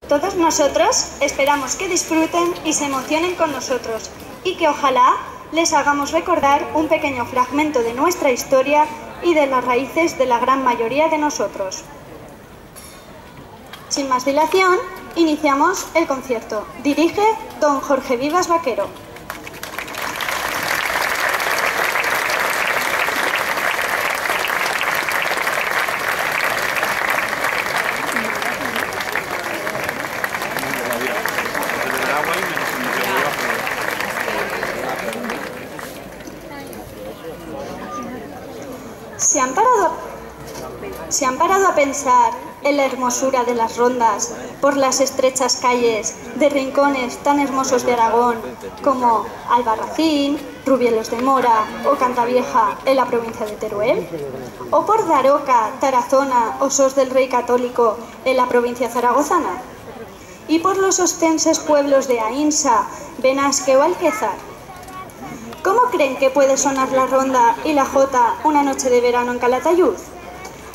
Todos nosotros esperamos que disfruten y se emocionen con nosotros y que ojalá les hagamos recordar un pequeño fragmento de nuestra historia y de las raíces de la gran mayoría de nosotros. Sin más dilación, iniciamos el concierto. Dirige don Jorge Vivas Vaquero. ¿Se han parado a pensar en la hermosura de las rondas por las estrechas calles de rincones tan hermosos de Aragón como Albarracín, Rubielos de Mora o Cantavieja en la provincia de Teruel? ¿O por Daroca, Tarazona o Sos del Rey Católico en la provincia zaragozana? ¿Y por los ostenses pueblos de Aínsa, Benasque o Alquézar? ¿Cómo creen que puede sonar la ronda y la jota una noche de verano en Calatayud?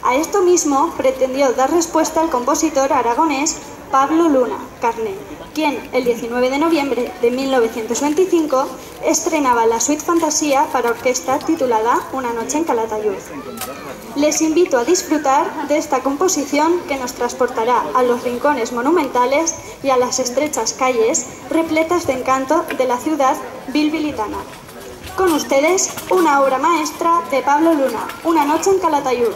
A esto mismo pretendió dar respuesta el compositor aragonés Pablo Luna Carné, quien el 19 de noviembre de 1925 estrenaba la suite fantasía para orquesta titulada Una noche en Calatayud. Les invito a disfrutar de esta composición que nos transportará a los rincones monumentales y a las estrechas calles repletas de encanto de la ciudad bilbilitana. Con ustedes, una obra maestra de Pablo Luna, Una noche en Calatayud.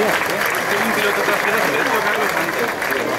un piloto trasero, se le ha hecho Carlos antes.